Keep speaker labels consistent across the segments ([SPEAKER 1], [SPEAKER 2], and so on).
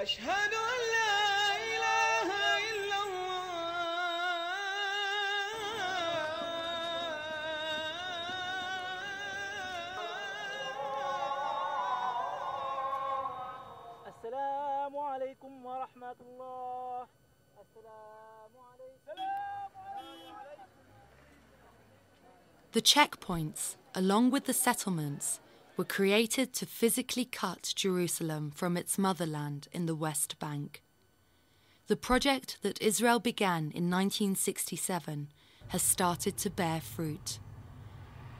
[SPEAKER 1] أشهد أن لا إله إلا الله.
[SPEAKER 2] السلام عليكم ورحمة الله. السلام عليكم.
[SPEAKER 3] The checkpoints, along with the settlements, were created to physically cut Jerusalem from its motherland in the West Bank. The project that Israel began in 1967 has started to bear fruit.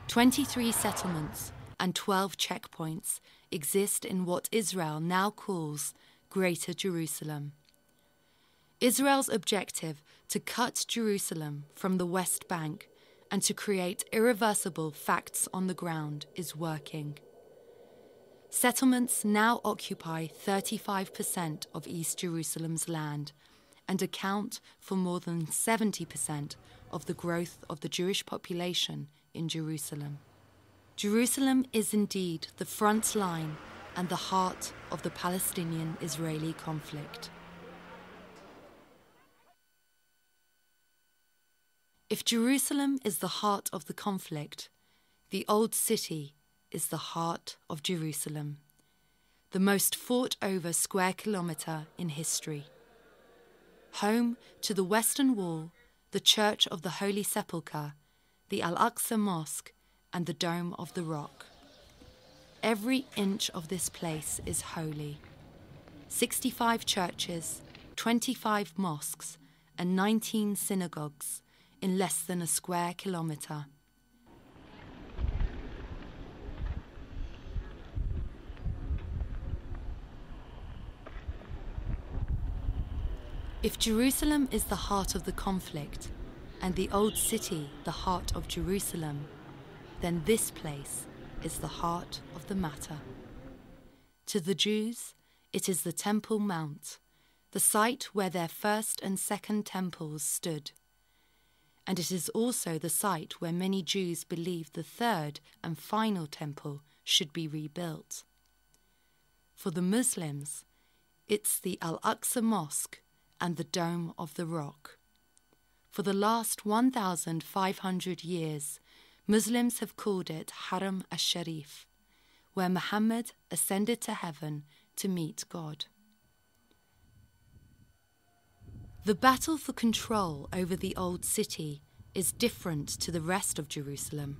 [SPEAKER 3] 23 settlements and 12 checkpoints exist in what Israel now calls Greater Jerusalem. Israel's objective to cut Jerusalem from the West Bank and to create irreversible facts on the ground is working. Settlements now occupy 35% of East Jerusalem's land and account for more than 70% of the growth of the Jewish population in Jerusalem. Jerusalem is indeed the front line and the heart of the Palestinian-Israeli conflict. If Jerusalem is the heart of the conflict, the Old City is the heart of Jerusalem, the most fought-over square kilometre in history. Home to the Western Wall, the Church of the Holy Sepulchre, the Al-Aqsa Mosque, and the Dome of the Rock. Every inch of this place is holy. 65 churches, 25 mosques, and 19 synagogues in less than a square kilometre. If Jerusalem is the heart of the conflict, and the Old City the heart of Jerusalem, then this place is the heart of the matter. To the Jews, it is the Temple Mount, the site where their first and second temples stood. And it is also the site where many Jews believe the third and final temple should be rebuilt. For the Muslims, it's the Al-Aqsa Mosque and the Dome of the Rock. For the last 1,500 years, Muslims have called it Haram al-Sharif, where Muhammad ascended to heaven to meet God. The battle for control over the Old City is different to the rest of Jerusalem.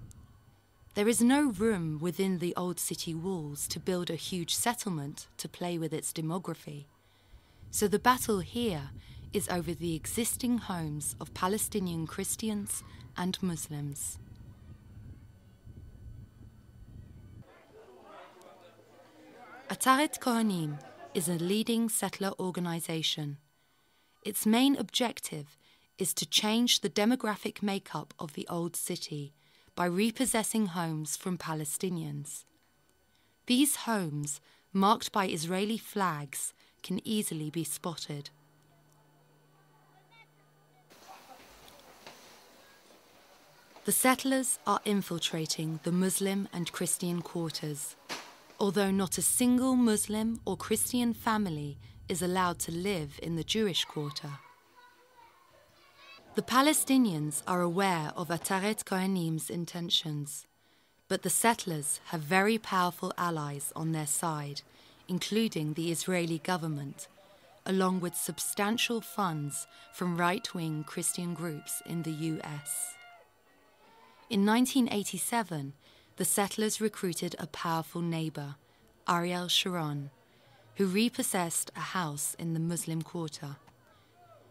[SPEAKER 3] There is no room within the Old City walls to build a huge settlement to play with its demography. So the battle here is over the existing homes of Palestinian Christians and Muslims. Ataret Kohanim is a leading settler organisation. Its main objective is to change the demographic makeup of the Old City by repossessing homes from Palestinians. These homes, marked by Israeli flags, can easily be spotted. The settlers are infiltrating the Muslim and Christian quarters, although not a single Muslim or Christian family is allowed to live in the Jewish quarter. The Palestinians are aware of Ataret Kohanim's intentions, but the settlers have very powerful allies on their side, including the Israeli government, along with substantial funds from right-wing Christian groups in the US. In 1987, the settlers recruited a powerful neighbour, Ariel Sharon, who repossessed a house in the Muslim quarter.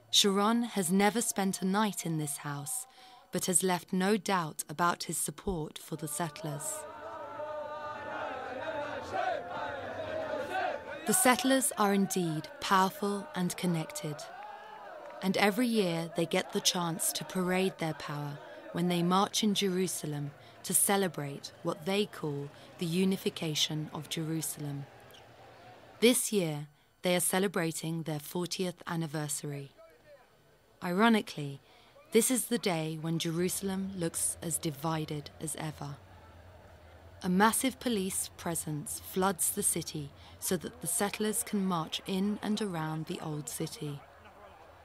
[SPEAKER 3] Sharon has never spent a night in this house, but has left no doubt about his support for the settlers. The settlers are indeed powerful and connected, and every year they get the chance to parade their power when they march in Jerusalem to celebrate what they call the unification of Jerusalem. This year, they are celebrating their 40th anniversary. Ironically, this is the day when Jerusalem looks as divided as ever. A massive police presence floods the city so that the settlers can march in and around the old city.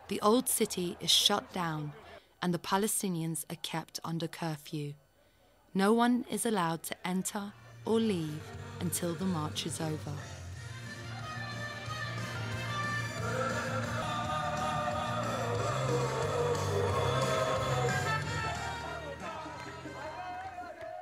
[SPEAKER 3] The old city is shut down and the Palestinians are kept under curfew. No one is allowed to enter or leave until the march is over.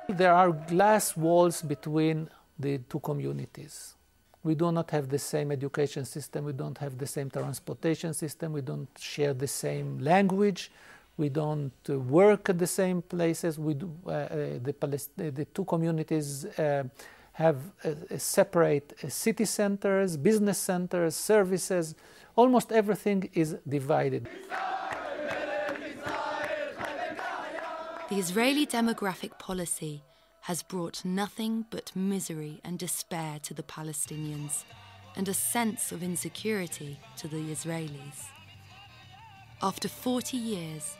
[SPEAKER 4] There are glass walls between the two communities. We do not have the same education system, we don't have the same transportation system, we don't share the same language, we don't work at the same places. The two communities have separate city centers, business centers, services. Almost everything is divided.
[SPEAKER 3] The Israeli demographic policy has brought nothing but misery and despair to the Palestinians and a sense of insecurity to the Israelis. After 40 years,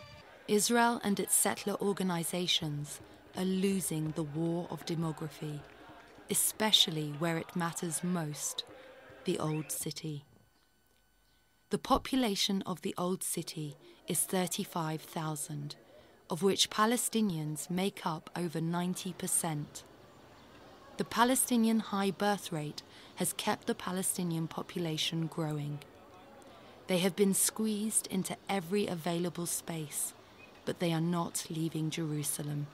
[SPEAKER 3] Israel and its settler organizations are losing the war of demography, especially where it matters most, the Old City. The population of the Old City is 35,000, of which Palestinians make up over 90%. The Palestinian high birth rate has kept the Palestinian population growing. They have been squeezed into every available space, but they are not leaving Jerusalem.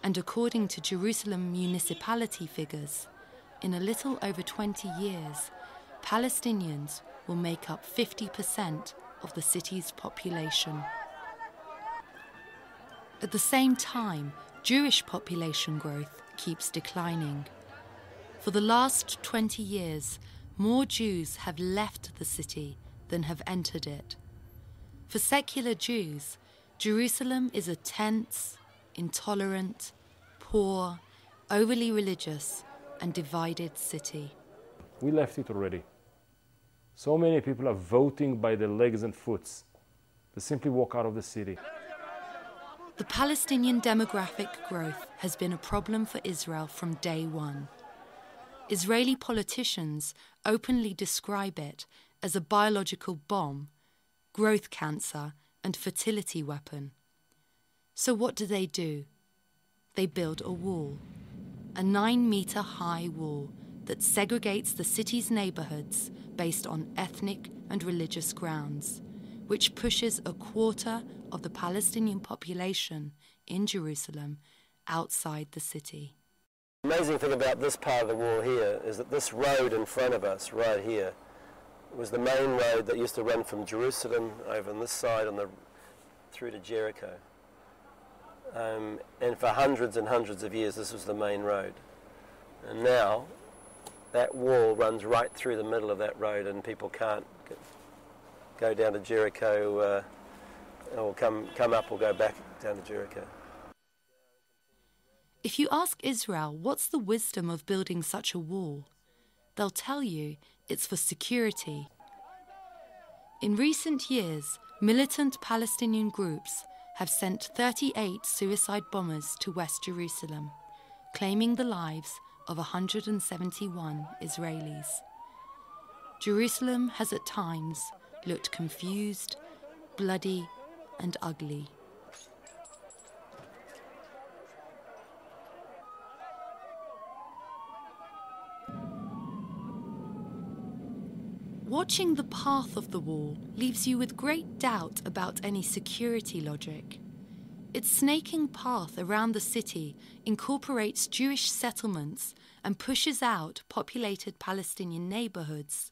[SPEAKER 3] And according to Jerusalem municipality figures, in a little over 20 years, Palestinians will make up 50% of the city's population. At the same time, Jewish population growth keeps declining. For the last 20 years, more Jews have left the city than have entered it. For secular Jews, Jerusalem is a tense, intolerant, poor, overly religious, and divided city.
[SPEAKER 5] We left it already. So many people are voting by their legs and foots. They simply walk out of the city.
[SPEAKER 3] The Palestinian demographic growth has been a problem for Israel from day one. Israeli politicians openly describe it as a biological bomb, growth cancer, and fertility weapon. So what do? They build a wall, a 9-meter high wall that segregates the city's neighborhoods based on ethnic and religious grounds, which pushes a quarter of the Palestinian population in Jerusalem outside the city.
[SPEAKER 6] The amazing thing about this part of the wall here is that this road in front of us, right here, was the main road that used to run from Jerusalem over on this side through to Jericho. And for hundreds and hundreds of years this was the main road. And now that wall runs right through the middle of that road and people can't go down to Jericho or come up or go back down to Jericho.
[SPEAKER 3] If you ask Israel what's the wisdom of building such a wall, they'll tell you it's for security. In recent years, militant Palestinian groups have sent 38 suicide bombers to West Jerusalem, claiming the lives of 171 Israelis. Jerusalem has at times looked confused, bloody, and ugly. Watching the path of the wall leaves you with great doubt about any security logic. Its snaking path around the city incorporates Jewish settlements and pushes out populated Palestinian neighborhoods